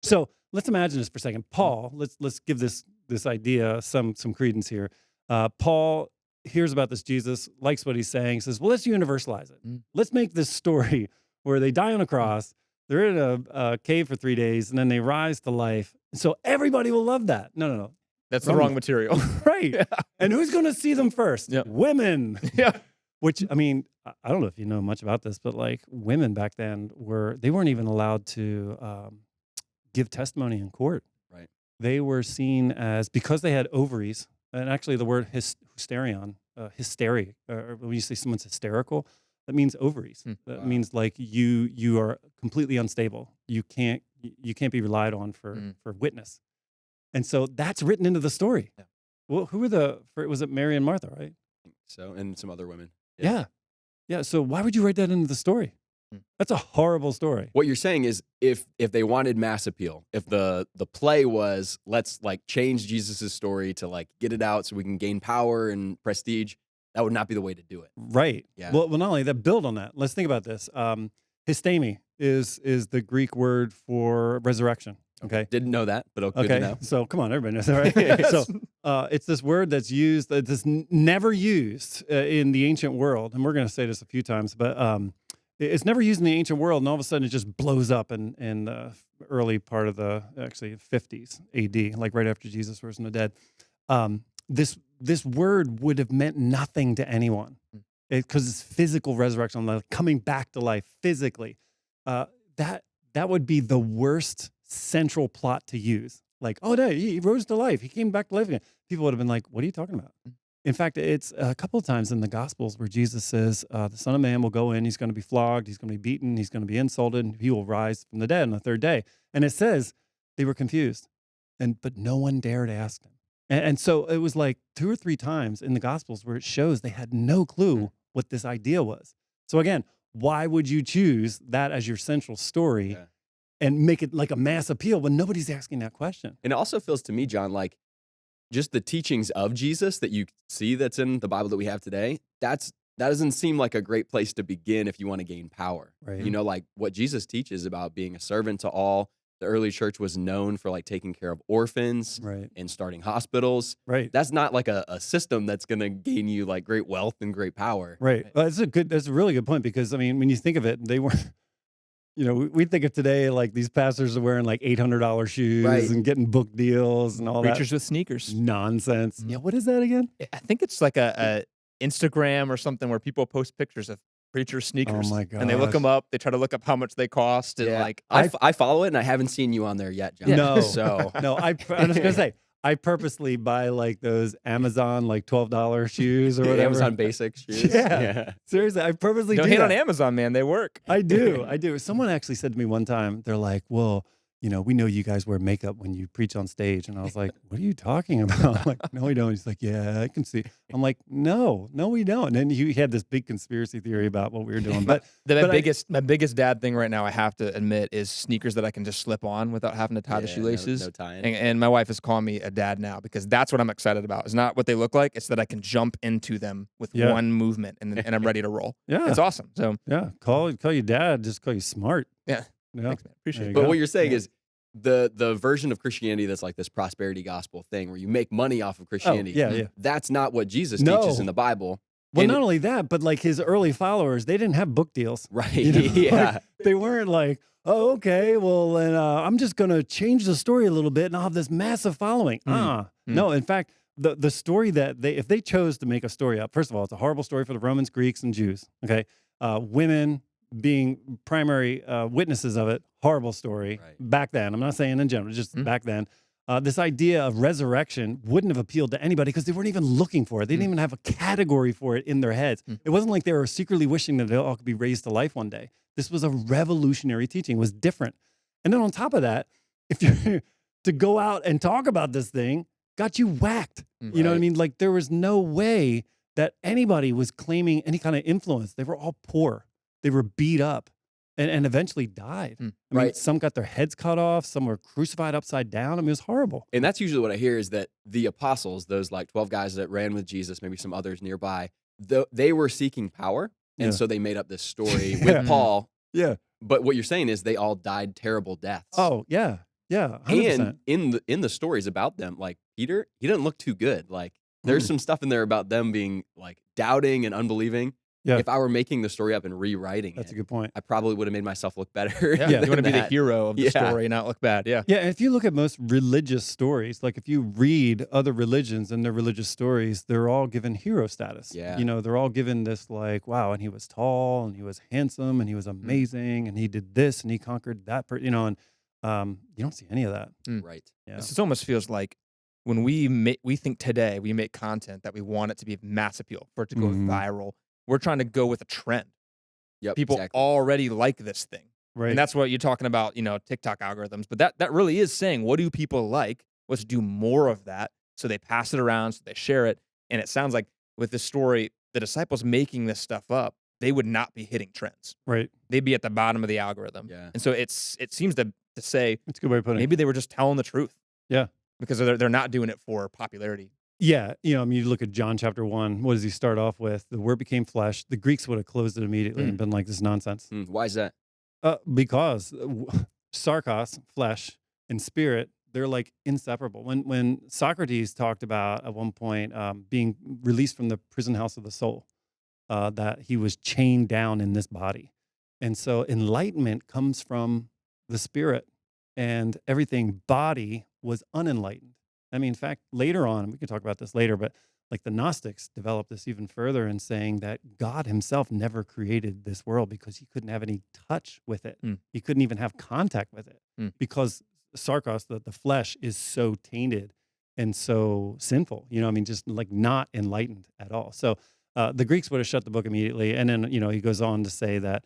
So let's imagine this for a second. Paul, let's give this idea some credence here. Paul hears about this Jesus, likes what he's saying, says, well, let's universalize it. Let's make this story where they die on a cross, they're in a cave for 3 days, and then they rise to life. So everybody will love that. No. That's the wrong material. Right. Yeah. And who's going to see them first? Yep. Women. Yeah. Which, I mean, I don't know if you know much about this, but like women back then they weren't even allowed to give testimony in court. Right. They were seen as, because they had ovaries, and actually the word hysterion, hysteria, or when you say someone's hysterical, that means ovaries. That means like you are completely unstable. You can't be relied on for witness. And so that's written into the story. Yeah. Well, who were was it Mary and Martha, right? So, and some other women. Yeah. So why would you write that into the story? That's a horrible story. What you're saying is if they wanted mass appeal, if the play was, let's like change Jesus's story to like get it out so we can gain power and prestige, that would not be the way to do it. Right. Yeah. Well, not only that, build on that. Let's think about this. Histemi is the Greek word for resurrection. Okay. Didn't know that, but good to know. So come on, everybody knows that, right? So it's this word that's used, that's never used in the ancient world. And we're going to say this a few times, but it's never used in the ancient world. And all of a sudden it just blows up in the early part of the, actually 50s AD, like right after Jesus rose from the dead. This word would have meant nothing to anyone because it's physical resurrection, like coming back to life physically. That would be the worst central plot to use. Like, oh, no, he rose to life. He came back to life again. People would have been like, what are you talking about? In fact, it's a couple of times in the Gospels where Jesus says, the Son of Man will go in, he's going to be flogged, he's going to be beaten, he's going to be insulted, and he will rise from the dead on the third day. And it says they were confused, but no one dared ask them. And so it was like 2 or 3 times in the Gospels where it shows they had no clue what this idea was. So again, why would you choose that as your central story? Yeah. And make it like a mass appeal when nobody's asking that question? And it also feels to me, John, like just the teachings of Jesus that you see that's in the Bible that we have today, that doesn't seem like a great place to begin if you want to gain power. Right. You know, like what Jesus teaches about being a servant to all. The early church was known for like taking care of orphans and starting hospitals. Right. That's not like a system that's going to gain you like great wealth and great power. Right. Well, that's a really good point because, I mean, when you think of it, they weren't, you know, we think of today, like these pastors are wearing like $800 shoes and getting book deals and all that. Preachers with sneakers. Nonsense. Yeah. What is that again? I think it's like a Instagram or something where people post pictures of preacher sneakers. Oh my god! And they look them up. They try to look up how much they cost. And like I follow it, and I haven't seen you on there yet, John. No, so no. I was gonna say I purposely buy like those Amazon like $12 shoes or whatever. Amazon basic shoes. Yeah. Seriously, I purposely don't do hate that. on Amazon, man. They work. I do. Someone actually said to me one time, they're like, well, you know, we know you guys wear makeup when you preach on stage. And I was like, what are you talking about? I'm like, no, we don't. He's like, yeah, I can see. I'm like, no, we don't. And then he had this big conspiracy theory about what we were doing. But my biggest dad thing right now, I have to admit, is sneakers that I can just slip on without having to tie the shoelaces. No tying. And my wife is calling me a dad now because that's what I'm excited about. It's not what they look like. It's that I can jump into them with one movement and I'm ready to roll. Yeah. It's awesome. So yeah, call your dad, just call you smart. Yeah. Thanks, man. Appreciate it. But what you're saying is the version of Christianity that's like this prosperity gospel thing where you make money off of Christianity. That's not what Jesus teaches in the Bible. Well, and not only that, but like his early followers, they didn't have book deals. Right. You know? Like, they weren't like, oh, okay, well, then I'm just going to change the story a little bit and I'll have this massive following. No, in fact, the story that if they chose to make a story up, first of all, it's a horrible story for the Romans, Greeks, and Jews. Okay. Women being primary witnesses of it, horrible story back then. I'm not saying in general, just back then. This idea of resurrection wouldn't have appealed to anybody because they weren't even looking for it. They didn't even have a category for it in their heads. It wasn't like they were secretly wishing that they all could be raised to life one day. This was a revolutionary teaching. It was different. And then on top of that, if you're to go out and talk about this thing, got you whacked. You know what I mean? Like there was no way that anybody was claiming any kind of influence. They were all poor. They were beat up and eventually died. I mean, some got their heads cut off. Some were crucified upside down. I mean, it was horrible. And that's usually what I hear is that the apostles, those like 12 guys that ran with Jesus, maybe some others nearby, they were seeking power. And so they made up this story with Paul. Yeah. But what you're saying is they all died terrible deaths. Oh, yeah. Yeah, And 100%. in the stories about them, like Peter, he didn't look too good. Like there's some stuff in there about them being like doubting and unbelieving. Yeah. If I were making the story up and rewriting That's a it, good point. I probably would have made myself look better. Yeah, Yeah. you want to be the that. hero of the Yeah. story, not look bad. Yeah. Yeah, and if you look at most religious stories, like if you read other religions and their religious stories, they're all given hero status. Yeah. You know, they're all given this like, wow, and he was tall and he was handsome and he was amazing and he did this and he conquered that, you know, and you don't see any of that. Right. Yeah. This almost feels like when we think today we make content that we want it to be mass appeal for it to go viral. We're trying to go with a trend. Yep. People exactly. already like this thing. Right. And that's what you're talking about, you know, TikTok algorithms. But that really is saying, what do people like? Let's do more of that. So they pass it around, so they share it. And it sounds like with this story, the disciples making this stuff up, they would not be hitting trends. Right. They'd be at the bottom of the algorithm. Yeah. And so it seems to say That's a good way of putting it. maybe they were just telling the truth. Yeah. Because they're not doing it for popularity. Yeah, you know, I mean, you look at John chapter 1. What does he start off with? The word became flesh. The Greeks would have closed it immediately and been like, "This is nonsense." Why is that? Because sarkos, flesh, and spirit, they're like inseparable. When Socrates talked about at one point being released from the prison house of the soul, that he was chained down in this body, and so enlightenment comes from the spirit, and everything body was unenlightened. I mean, in fact, later on, we can talk about this later, but like the Gnostics developed this even further in saying that God himself never created this world because he couldn't have any touch with it. He couldn't even have contact with it because sarkos, the flesh, is so tainted and so sinful, you know, I mean, just like not enlightened at all. So the Greeks would have shut the book immediately. And then, you know, he goes on to say that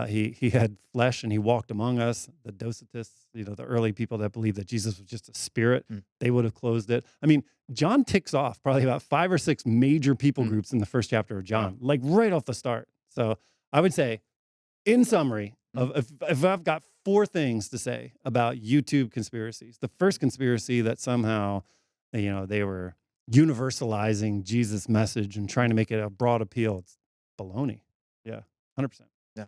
he had flesh and he walked among us. The Docetists, you know, the early people that believed that Jesus was just a spirit, they would have closed it. I mean, John ticks off probably about 5 or 6 major people groups in the first chapter of John, like right off the start. So I would say, in summary, if I've got 4 things to say about YouTube conspiracies, the first conspiracy that somehow, you know, they were universalizing Jesus' message and trying to make it a broad appeal, it's baloney. Yeah, 100%.